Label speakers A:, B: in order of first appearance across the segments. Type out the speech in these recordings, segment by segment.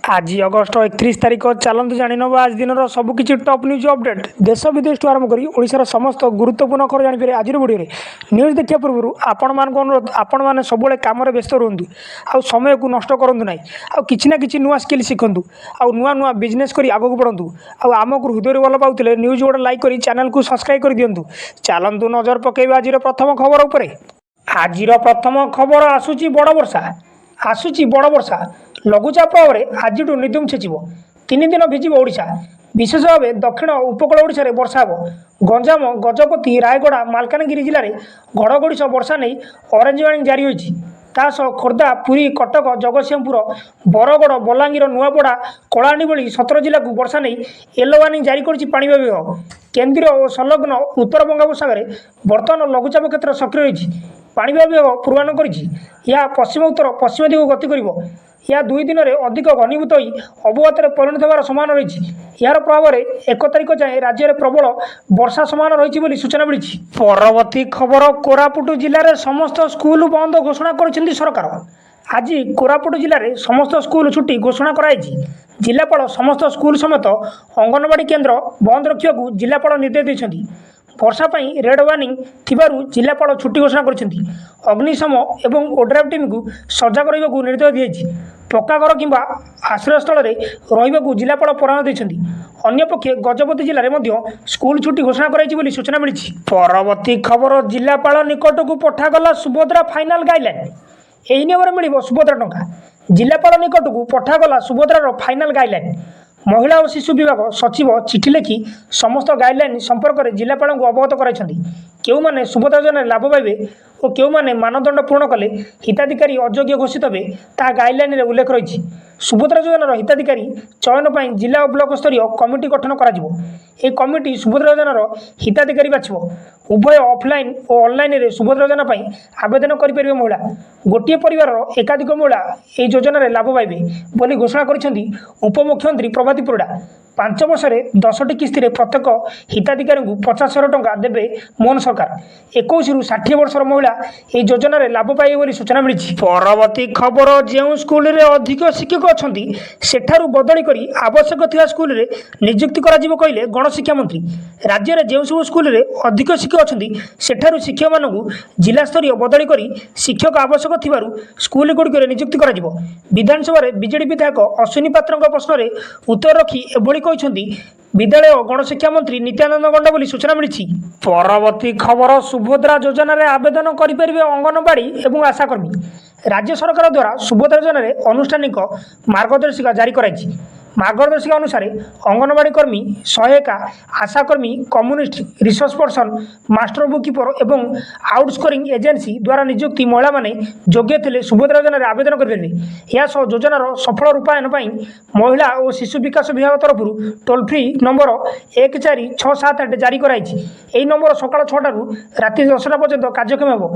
A: आज अगस्ट 31 तारिख चलतु जाणीनवा आज दिन सबकि टॉप न्यूज अपडेट देश विदेश आरंभ कर ओडिशार समस्त गुरुत्वपूर्ण खबर जानीपर आज वीडियो न्यूज देखा पूर्व आपण मान अनुरोध आपण मैंने सब कम व्यस्त रुहतु आ समय को नष्ट करूँ ना आ कि नुआ स्किल शिखु आ नुआ नुआ बिजनेस कर आगे बढ़ू आमको हृदय भल पाते न्यूज गोटे लाइक कर चैनल को सब्सक्राइब कर दिंतु चलतु नजर पकड़ आज प्रथम खबर उपर आज प्रथम खबर आसूची बड़ वर्षा लघुचाप भाव आज निधुम छेचब 3 दिन भिजिब ओडिशा विशेष भाव दक्षिण उपकूल ओडिशा रे वर्षा हो गंजाम गजपति रायगड़ा मालकानगिरी जिले में घड़घड़ी सह वर्षा नहीं ऑरेंज वार्निंग जारी होती खोर्धा पुरी कटक जगतसिंहपुर बरगड़ बलांगीर नुआपड़ा कलाहांडी भली 17 जिला को वर्षा नहीं येलो वार्निंग जारी करपाग विभाग केन्द्रीय और संलग्न उत्तर बंगोपसागर बर्तमान लघुचाप क्षेत्र सक्रिय रही पाणीपाग विभाग पूर्वानुमान कर पश्चिम उत्तर पश्चिम दिग गति कर यह 2 दिन में अधिक घनीभूत हो अवगत परिणत होवार समान रही यार प्रभाव में 1 तारिख जाए राज्य में प्रबल वर्षा समान रही सूचना मिली। परवर्ती खबर कोरापुट जिले में समस्त स्कूल बंद घोषणा कर सरकार आज कोरापुट जिले में समस्त स्कूल छुट्टी घोषणा कराई जिलापाल समस्त स्कूल समेत अंगनवाड़ी केन्द्र बंद रखा जिलापाल निर्देश देते वर्षा रेड वार्निंग थिबारु जिलापाल छुट्टी घोषणा करछन्ती अग्निशम एवं ओड्राफ टीम को सजग रहिबा को निर्देश दिएछि पक्का घर किंबा आश्रय स्थल रे रहिबा को जिलापाल परामर्श देछन्ती अन्य पक्षे गजपति जिले में मध्य स्कूल छुट्टी घोषणा कराई बोली सूचना मिली। परवर्ती खबर जिलापाल निकट को पठागला सुभद्रा फाइनाल गाइडलाइन एही नियम मिल सुभद्रा टंका जिलापाल निकट को पठागला सुभद्रार फाइनाल गाइडलाइन महिला और शिशु विभाग सचिव चिठी लिखि समस्त गाइडलाइन संपर्क में जिलापाल को अवगत कराई क्यों मैंने सुभद्रा योजना लाभ पाइबे और क्यों मैंने मानदंड पूर्ण कले हिताधिकारी अयोग्य घोषित हे ता गाइडलाइन में उल्लेख रही सुभद्रा योजनार हिताधिकारी चयन पर जिला और ब्लॉक स्तरीय कमिटी गठन कर कमिटी सुभद्रा योजनार हिताधिकारी बाछिब उभय ऑफलाइन और ऑनलाइन रे सुभद्रा योजना आवेदन करें महिला गोटे परिवार एकाधिक महिला यह योजन लाभ पाइबे बोली घोषणा कर उपमुख्यमंत्री प्रभाती परिडा 5 वर्ष में 10टी किस्ती प्रत्येक हिताधिकारी को 50,000 टंका देवे मोहन सरकार 21 रु 60 वर्षर महिला यह योजन लाभ पाइबे सूचना मिली। परवर्ती खबर जो स्कूल रे अधिक शिक्षक अच्छा सेठारु बदली कर आवश्यक थिबा स्कूल रे नियुक्ति करा कहले गणशिक्षा मंत्री राज्य में जो सब स्कूल रे अधिक शिक्षक अच्छा सेठारु शिक्षक मानू जिला स्तरीय बदली कर शिक्षक आवश्यक थिबारु स्कूल गुड़िक नियुक्ति करा विधानसभा बीजेडी विधायक अश्विनी पात्र प्रश्न में उत्तर रखी एभली कहते विद्यालय और गणशिक्षा मंत्री नित्यानंद गंडा बोली सूचना मिली। परवर्ती खबर सुभद्रा योजना रे आवेदन करें अंगनवाड़ी और आशाकर्मी राज्य सरकार द्वारा सुभद्रा योजना रे अनुष्ठानिक मार्गदर्शिका जारी कराई मार्गदर्शिका अनुसार अंगनवाड़ी कर्मी सहायिका आशाकर्मी community resource person master book keeper एवं आउटस्कोरिंग एजेंसी द्वारा नियुक्ति महिला माने योग्य थे सुभद्रा योजना आवेदन करेंगे यह योजनार सफल रूपायन महिला और शिशु विकास विभाग तरफ टोल फ्री नंबर 1467 जारी कराई नंबर सकाल 6 राति 10टा पर्यंत कार्यक्षम हो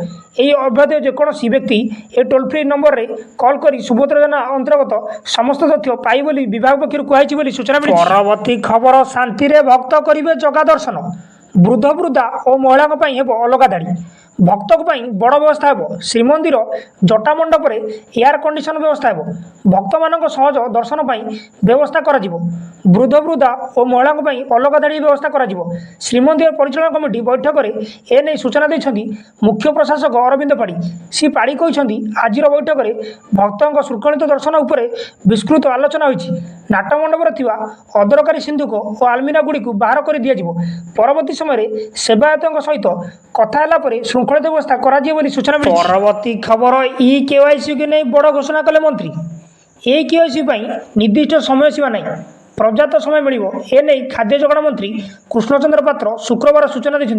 A: अभ्यादय जेकोसी व्यक्ति ए टोल फ्री नंबर रे कॉल कर सुभद्रा योजना अंतर्गत समस्त तथ्य पाई बोली विभाग कहूँ सूचना मिली। परवर्ती खबर शांति रे भक्त करेंगे जगा दर्शन वृद्ध वृद्धा और महिला अलग दाड़ी भक्त बड़ व्यवस्था हो श्रीमंदिर जटा मंडप में एयर कंडीशन व्यवस्था हो भक्त मान सहज दर्शन व्यवस्था कर वृद्ध वृद्धा और महिला अलग दाड़ी व्यवस्था कर श्रीमंदिर परिचालन कमिटी बैठक में एने सूचना देते मुख्य प्रशासक अरविंद पाड़ी सी पाड़ी कहते आज बैठक में भक्तों शृंखलित दर्शन उपर विस्तृत आलोचना होती नाटमंडप अदरकारी सिंधुक और आलमीरा गुड़ी को बाहर कर दिया परवर्ती समय सेवायतों सहित कथा शृंखलित व्यवस्था कर सूचना मिली। परवर्ती खबर केवाईसी के नहीं बड़ घोषणा कले मंत्री केवाईसी निर्दिष्ट समय सीमा नहीं पर्याप्त समय मिल एने खाद्य जोगाण मंत्री कृष्णचंद्र पात्र शुक्रवार सूचना देते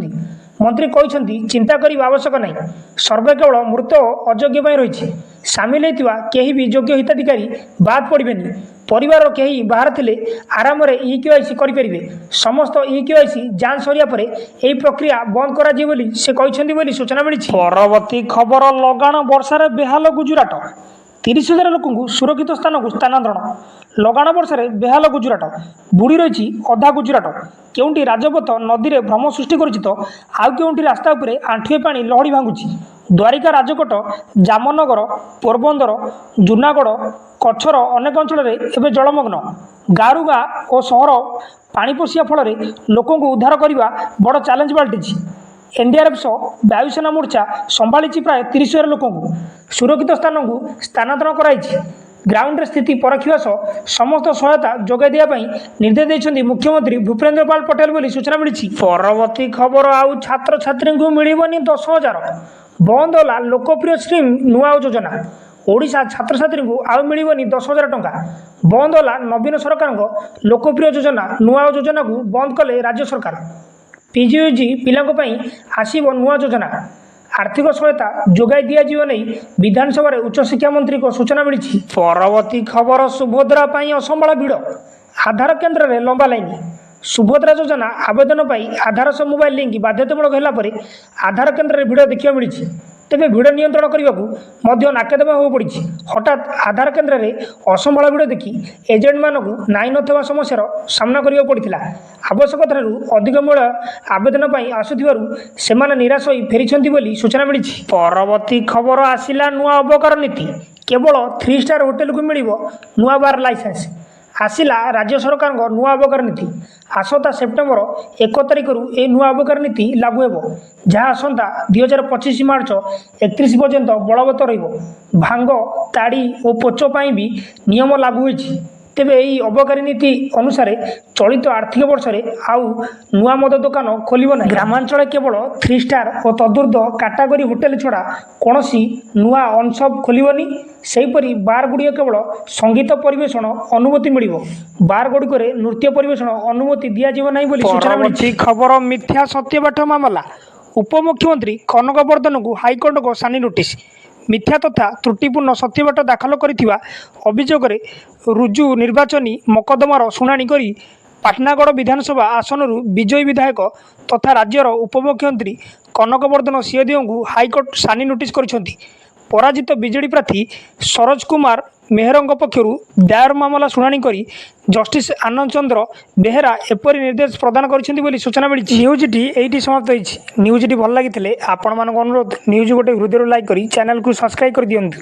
A: मंत्री कहते चिंता करने आवश्यक नहीं सर्वे केवल मृत अयोग्य रही सामिल होता कहीं भी योग्य हिताधिकारी बाद पड़ेनि परिवार कहीं बाहर थे आराम केवाईसी करेंगे समस्त केवाईसी जांच सरिया पर यही प्रक्रिया बंद कर सूचना मिली। परवर्ती खबर लगाण वर्षा बेहाल गुजरात 30,000 लोक सुरक्षित स्थान को स्थानांतरण लगाण वर्षा बेहाल गुजरात बुड़ी रही अधा गुजरात केउंटी राजपथ नदी में भ्रम सृष्टि कर आउ केउंटी रास्ता उपरे आंठुए पानी लहड़ी भांगुची द्वारिका राजकोट जामनगर पोरबंदर जूनागढ़ କଚ୍ଛର ଅନେକ ଅଞ୍ଚଳରେ ଏବେ ଜଳମଗ୍ନ। ଗାଁରୁ ଗାଁ ଓ ସହର ପାଣି ପଶିବା ଫଳରେ ଲୋକଙ୍କୁ ଉଦ୍ଧାର କରିବା ବଡ଼ ଚ୍ୟାଲେଞ୍ଜ ପାଲଟିଛି। ଏନ୍ଡିଆର୍ଏଫ୍ ସହ ବାୟୁସେନା ମୋର୍ଚ୍ଚା ସମ୍ଭାଳିଛି ପ୍ରାୟ 30,000 ଲୋକଙ୍କୁ। ସୁରକ୍ଷିତ ସ୍ଥାନକୁ ସ୍ଥାନାନ୍ତରଣ କରାଯାଇଛି। ଗ୍ରାଉଣ୍ଡରେ ସ୍ଥିତି ପରଖିବା ସହ ସମସ୍ତ ସହାୟତା ଯୋଗାଇ ଦେବା ପାଇଁ ନିର୍ଦ୍ଦେଶ ଦେଇଛନ୍ତି ମୁଖ୍ୟମନ୍ତ୍ରୀ ଭୂପେନ୍ଦ୍ର ପାଲ ପଟେଲ ବୋଲି ସୂଚନା ମିଳିଛି। ପରବର୍ତ୍ତୀ ଖବର, ଆଉ ଛାତ୍ରଛାତ୍ରୀଙ୍କୁ ମିଳିବନି 10,000। ବନ୍ଦ ହେଲା ଲୋକପ୍ରିୟ ସ୍କିମ୍ ନୂଆ ଯୋଜନା। ଓଡ଼ିଶା ଛାତ୍ରଛାତ୍ରୀଙ୍କୁ ଆଉ ମିଳିବନି 10,000 ଟଙ୍କା। ବନ୍ଦ ହେଲା ନବୀନ ସରକାରଙ୍କ ଲୋକପ୍ରିୟ ଯୋଜନା ନୂଆ ଯୋଜନାକୁ ବନ୍ଦ କଲେ ରାଜ୍ୟ ସରକାର। ପିଜିୟୁଜି ପିଲାଙ୍କ ପାଇଁ ଆସିବ ନୂଆ ଯୋଜନା। ଆର୍ଥିକ ସହାୟତା ଯୋଗାଇ ଦିଆଯିବ ନେଇ ବିଧାନସଭାରେ ଉଚ୍ଚଶିକ୍ଷା ମନ୍ତ୍ରୀଙ୍କ ସୂଚନା ମିଳିଛି। ପରବର୍ତ୍ତୀ ଖବର, ସୁଭଦ୍ରା ପାଇଁ ଅସମ୍ଭାଳ ଭିଡ଼। ଆଧାର କେନ୍ଦ୍ରରେ ଲମ୍ବା ଲାଇନ। ସୁଭଦ୍ରା ଯୋଜନା ଆବେଦନ ପାଇଁ ଆଧାର ସହ ମୋବାଇଲ ଲିଙ୍କ ବାଧ୍ୟତାମୂଳକ ହେଲା ପରେ ଆଧାର କେନ୍ଦ୍ରରେ ଭିଡ଼ ଦେଖିବାକୁ ମିଳିଛି। ତେବେ ଭିଡ଼ ନିୟନ୍ତ୍ରଣ କରିବାକୁ ମଧ୍ୟ ନାକେଦମ ହେବାକୁ ପଡ଼ିଛି। ହଠାତ୍ ଆଧାର କେନ୍ଦ୍ରରେ ଅସମ୍ଭାଳ ଭିଡ଼ ଦେଖି ଏଜେଣ୍ଟମାନଙ୍କୁ ନାହିଁ ନଥିବା ସମସ୍ୟାର ସାମ୍ନା କରିବାକୁ ପଡ଼ିଥିଲା। ଆବଶ୍ୟକତାଠାରୁ ଅଧିକ ମୂଲ୍ୟ ଆବେଦନ ପାଇଁ ଆସୁଥିବାରୁ ସେମାନେ ନିରାଶ ହୋଇ ଫେରିଛନ୍ତି ବୋଲି ସୂଚନା ମିଳିଛି। ପରବର୍ତ୍ତୀ ଖବର, ଆସିଲା ନୂଆ ଅବକାରୀ ନୀତି। କେବଳ 3 ଷ୍ଟାର ହୋଟେଲକୁ ମିଳିବ ନୂଆ ବାର୍ ଲାଇସେନ୍ସ। ଆସିଲା ରାଜ୍ୟ ସରକାରଙ୍କ ନୂଆ ଅବକାରୀ ନୀତି। ଆସନ୍ତା ସେପ୍ଟେମ୍ବର 1 ତାରିଖରୁ ଏହି ନୂଆ ଅବକାରୀ ନୀତି ଲାଗୁ ହେବ, ଯାହା ଆସନ୍ତା 2025 ମାର୍ଚ୍ଚ 31 ପର୍ଯ୍ୟନ୍ତ ବଳବତ୍ତର ରହିବ। ଭାଙ୍ଗ, ତାଡ଼ି ଓ ପୋଚ ପାଇଁ ବି ନିୟମ ଲାଗୁ ହୋଇଛି। ତେବେ ଏହି ଅବକାରୀ ନୀତି ଅନୁସାରେ ଚଳିତ ଆର୍ଥିକ ବର୍ଷରେ ଆଉ ନୂଆ ମଦ ଦୋକାନ ଖୋଲିବ ନାହିଁ। ଗ୍ରାମାଞ୍ଚଳରେ କେବଳ 3 ଷ୍ଟାର ଓ ତଦୁର୍ଦ୍ଧ୍ୱ କାଟାଗୋରୀ ହୋଟେଲ ଛଡ଼ା କୌଣସି ନୂଆ ଅନସପ୍ ଖୋଲିବନି। ସେହିପରି ବାରଗୁଡ଼ିକ କେବଳ ସଙ୍ଗୀତ ପରିବେଷଣ ଅନୁମତି ମିଳିବ। ବାରଗୁଡ଼ିକରେ ନୃତ୍ୟ ପରିବେଷଣ ଅନୁମତି ଦିଆଯିବ ନାହିଁ ବୋଲି ସୂଚନା ମିଳିଛି। ଖବର, ମିଥ୍ୟା ସତ୍ୟପାଠ ମାମଲା। ଉପମୁଖ୍ୟମନ୍ତ୍ରୀ କନକ ବର୍ଦ୍ଧନଙ୍କୁ ହାଇକୋର୍ଟଙ୍କ ସାନି ନୋଟିସ। ମିଥ୍ୟା ତଥା ତ୍ରୁଟିପୂର୍ଣ୍ଣ ସତ୍ୟପାଠ ଦାଖଲ କରିଥିବା ଅଭିଯୋଗରେ ରୁଜୁ ନିର୍ବାଚନୀ ମକଦ୍ଦମାର ଶୁଣାଣି କରି ପାଟନାଗଡ଼ ବିଧାନସଭା ଆସନରୁ ବିଜୟୀ ବିଧାୟକ ତଥା ରାଜ୍ୟର ଉପମୁଖ୍ୟମନ୍ତ୍ରୀ କନକ ବର୍ଦ୍ଧନ ସିଂହଦେଓଙ୍କୁ ହାଇକୋର୍ଟ ସାନି ନୋଟିସ କରିଛନ୍ତି। ପରାଜିତ ବିଜେଡି ପ୍ରାର୍ଥୀ ସରୋଜ କୁମାର ମେହେରଙ୍କ ପକ୍ଷରୁ ଦାୟର ମାମଲା ଶୁଣାଣି କରି ଜଷ୍ଟିସ ଆନନ୍ଦ ଚନ୍ଦ୍ର ବେହେରା ଏପରି ନିର୍ଦ୍ଦେଶ ପ୍ରଦାନ କରିଛନ୍ତି ବୋଲି ସୂଚନା ମିଳିଛି। ନ୍ୟୁଜ୍ଟି ଏଇଠି ସମାପ୍ତ ହୋଇଛି। ନ୍ୟୁଜ୍ଟି ଭଲ ଲାଗିଥିଲେ ଆପଣମାନଙ୍କ ଅନୁରୋଧ, ନ୍ୟୁଜ୍ ଗୋଟେ ହୃଦୟରୁ ଲାଇକ୍ କରି ଚ୍ୟାନେଲକୁ ସବସ୍କ୍ରାଇବ୍ କରିଦିଅନ୍ତୁ।